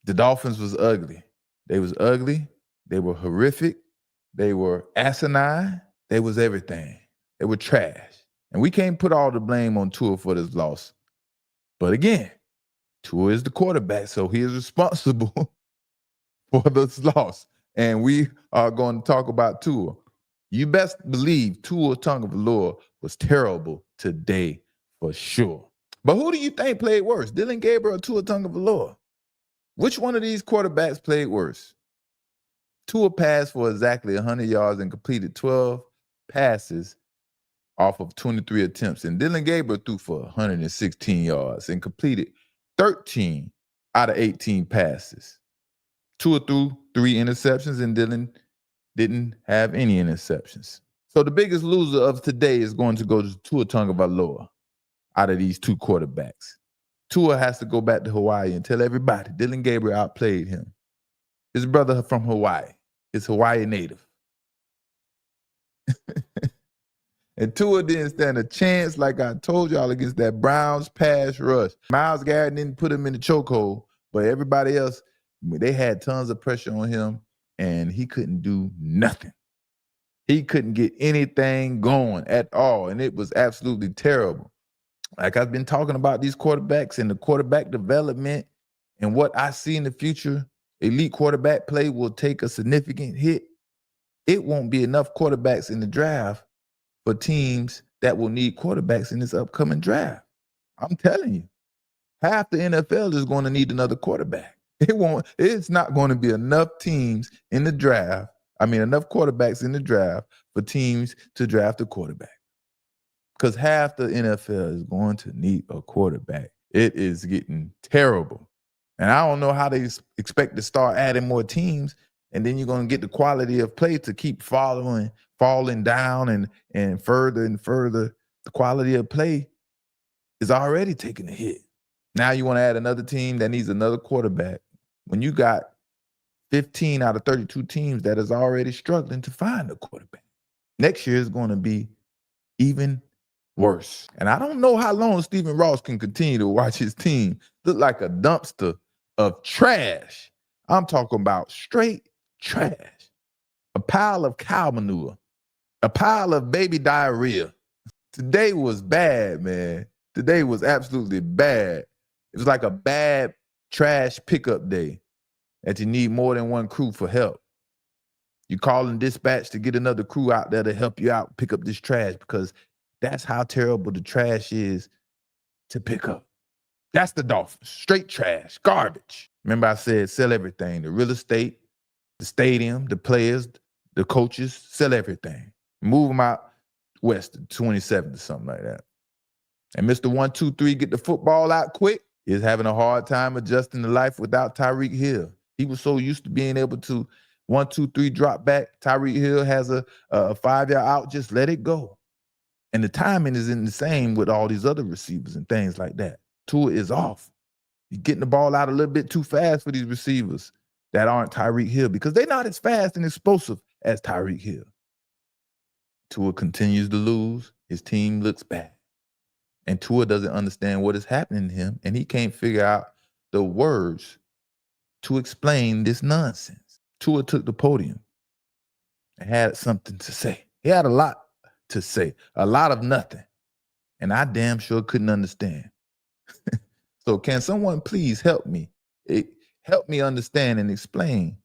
The Dolphins was ugly. They was ugly. They were horrific. They were asinine. They was everything. They were trash. And we can't put all the blame on Tua for this loss. But again, Tua is the quarterback, so he is responsible for this loss. And we are going to talk about Tua. You best believe Tua Tagovailoa was terrible today for sure. But who do you think played worse, Dylan Gabriel or Tua Tagovailoa? Which one of these quarterbacks played worse? Tua passed for exactly 100 yards and completed 12 passes off of 23 attempts. And Dylan Gabriel threw for 116 yards and completed 13 out of 18 passes. Tua threw 3 interceptions and Dylan didn't have any interceptions. So the biggest loser of today is going to go to Tua Tagovailoa out of these 2 quarterbacks. Tua has to go back to Hawaii and tell everybody Dylan Gabriel outplayed him. His brother from Hawaii is Hawaii native. And Tua didn't stand a chance, like I told y'all, against that Browns pass rush. Myles Garrett didn't put him in the chokehold, but everybody else, they had tons of pressure on him, and he couldn't do nothing. He couldn't get anything going at all, and it was absolutely terrible. Like I've been talking about these quarterbacks and the quarterback development and what I see in the future, elite quarterback play will take a significant hit. It won't be enough quarterbacks in the draft for teams that will need quarterbacks in this upcoming draft. I'm telling you, half the NFL is going to need another quarterback. It's not going to be enough teams in the draft. Enough quarterbacks in the draft for teams to draft a quarterback. Because half the NFL is going to need a quarterback. It is getting terrible. And I don't know how they expect to start adding more teams, and then you're going to get the quality of play to keep falling down and further. The quality of play is already taking a hit. Now you want to add another team that needs another quarterback when you got 15 out of 32 teams that is already struggling to find a quarterback. Next year is going to be even worse. And I don't know how long Stephen Ross can continue to watch his team look like a dumpster of trash. I'm talking about straight trash. A pile of cow manure. A pile of baby diarrhea. Today was bad, man. Today was absolutely bad. It was like a bad trash pickup day that you need more than one crew for help. You call in dispatch to get another crew out there to help you out pick up this trash because that's how terrible the trash is to pick up. That's the Dolphins. Straight trash, garbage. Remember I said sell everything. The real estate, the stadium, the players, the coaches, sell everything. Move them out west to 27th or something like that. And Mr. 123 get the football out quick is having a hard time adjusting to life without Tyreek Hill. He was so used to being able to 1, 2, 3 drop back. Tyreek Hill has a 5-yard out. Just let it go. And the timing isn't the same with all these other receivers and things like that. Tua is off. He's getting the ball out a little bit too fast for these receivers that aren't Tyreek Hill because they're not as fast and explosive as Tyreek Hill. Tua continues to lose. His team looks bad. And Tua doesn't understand what is happening to him, and he can't figure out the words to explain this nonsense. Tua took the podium and had something to say. He had a lot to say, a lot of nothing. And I damn sure couldn't understand. So can someone please help me? Help me understand and explain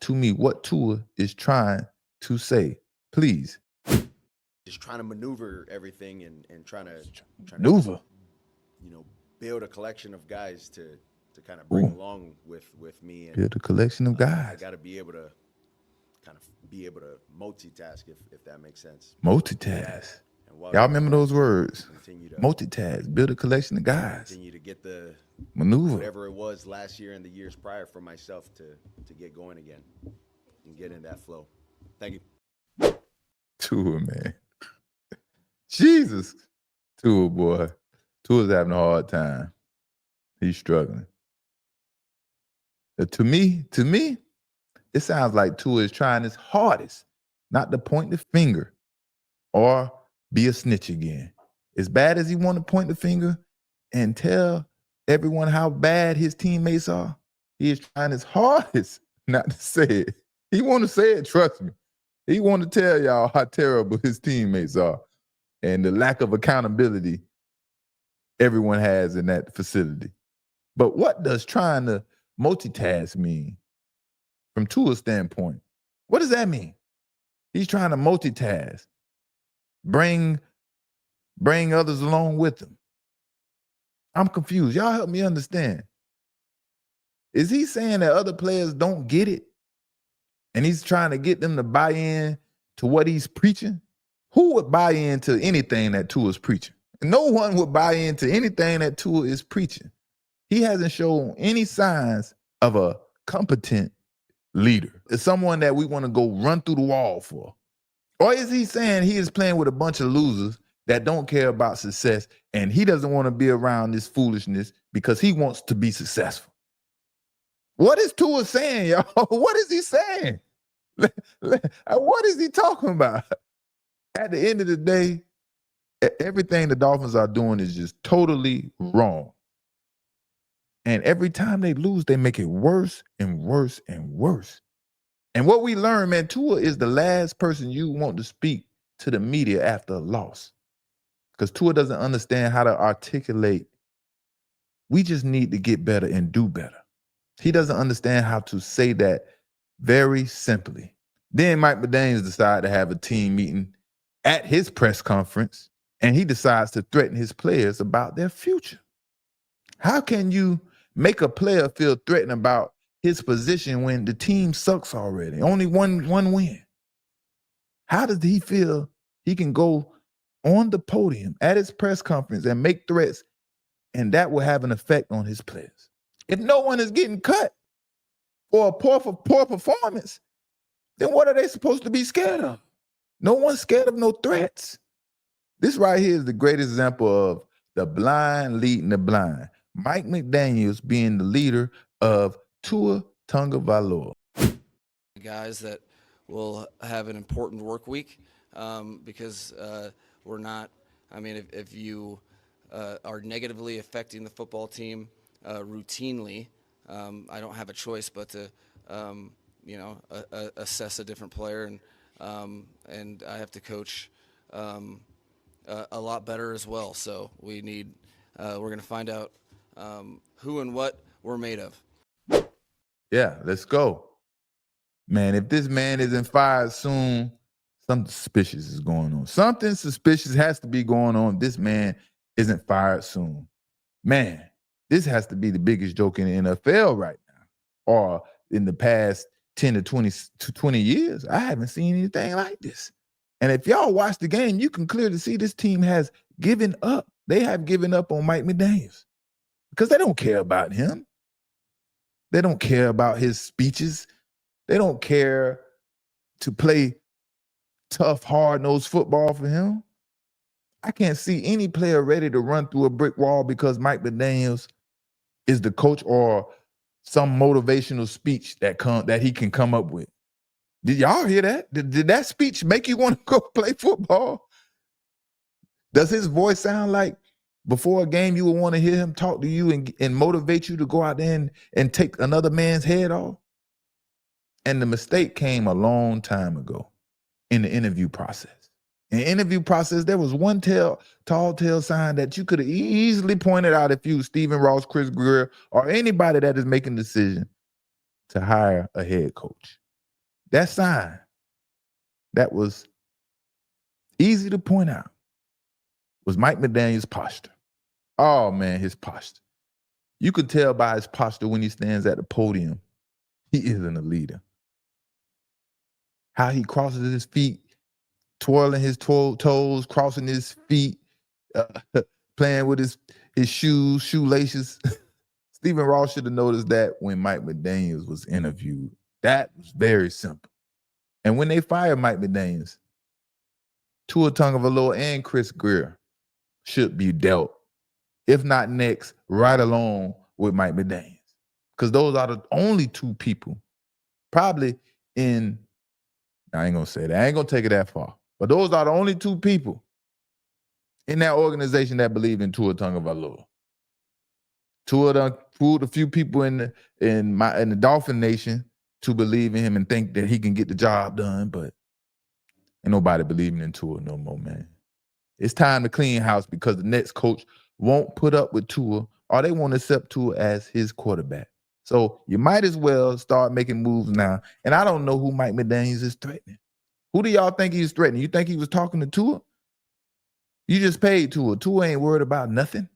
to me what Tua is trying to say, please. Just trying to maneuver everything and trying to Maneuver? Build a collection of guys to kind of bring along with me. And build a collection of guys. I got to be able to multitask if that makes sense. Multitask. Y'all remember those words? Multitask. Build a collection of guys. Continue to get the maneuver. Whatever it was last year and the years prior for myself to get going again and get in that flow. Thank you. Tua, man. Jesus. Tua, boy. Tua's having a hard time. He's struggling. To me, it sounds like Tua is trying his hardest not to point the finger or be a snitch again. As bad as he want to point the finger and tell everyone how bad his teammates are, He is trying his hardest not to say it. He want to say it, trust me. He want to tell y'all how terrible his teammates are and the lack of accountability everyone has in that facility. But what does trying to multitask mean from Tua's standpoint? What does that mean? He's trying to multitask, bring others along with him. I'm confused. Y'all help me understand. Is he saying that other players don't get it? And he's trying to get them to buy in to what he's preaching? Who would buy into anything that Tua is preaching? No one would buy into anything that Tua is preaching. He hasn't shown any signs of a competent leader. It's someone that we want to go run through the wall for. Or is he saying he is playing with a bunch of losers that don't care about success and he doesn't want to be around this foolishness because he wants to be successful? What is Tua saying, y'all? What is he saying? What is he talking about? At the end of the day, everything the Dolphins are doing is just totally wrong. And every time they lose, they make it worse and worse and worse. And what we learned, man, Tua is the last person you want to speak to the media after a loss. Because Tua doesn't understand how to articulate, we just need to get better and do better. He doesn't understand how to say that very simply. Then Mike McDaniels decided to have a team meeting at his press conference, and he decides to threaten his players about their future. How can you make a player feel threatened about his position when the team sucks already? Only one win. How does he feel he can go on the podium at his press conference and make threats, and that will have an effect on his players? If no one is getting cut for a poor performance, then what are they supposed to be scared of? No one's scared of no threats. This right here is the great example of the blind leading the blind. Mike McDaniels being the leader of Tua Tagovailoa. Guys that will have an important work week because we're not, I mean, if you are negatively affecting the football team routinely, I don't have a choice but to, assess a different player, and I have to coach a lot better as well. So we're going to find out who and what we're made of. Yeah, let's go. Man, if this man isn't fired soon, something suspicious is going on. Something suspicious has to be going on if this man isn't fired soon. Man, this has to be the biggest joke in the NFL right now, or in the past 10 to 20 years. I haven't seen anything like this. And if y'all watch the game, you can clearly see this team has given up. They have given up on Mike McDaniels because they don't care about him. They don't care about his speeches. They don't care to play tough, hard-nosed football for him. I can't see any player ready to run through a brick wall because Mike McDaniels is the coach or some motivational speech that he can come up with. Did y'all hear that? Did that speech make you want to go play football? Does his voice sound like before a game you would want to hear him talk to you and motivate you to go out there and take another man's head off? And the mistake came a long time ago in the interview process. In the interview process, there was one tall tale sign that you could have easily pointed out if you, Stephen Ross, Chris Greer, or anybody that is making a decision to hire a head coach. That sign that was easy to point out was Mike McDaniels' posture. Oh, man, his posture. You could tell by his posture when he stands at the podium, he isn't a leader. How he crosses his feet, twirling his toes, crossing his feet, playing with his shoelaces. Stephen Ross should have noticed that when Mike McDaniels was interviewed. That was very simple. And when they fired Mike McDaniels, Tua Tagovailoa and Chris Greer should be dealt, if not next, right along with Mike McDaniels. Because those are the only two people, probably I ain't gonna say that. I ain't gonna take it that far. But those are the only two people in that organization that believe in Tua Tagovailoa. Tua done fooled a few people in the Dolphin Nation to believe in him and think that he can get the job done, but ain't nobody believing in Tua no more, man. It's time to clean house because the next coach won't put up with Tua or they won't accept Tua as his quarterback. So you might as well start making moves now. And I don't know who Mike McDaniels is threatening. Who do y'all think he's threatening? You think he was talking to Tua? You just paid Tua. Tua ain't worried about nothing.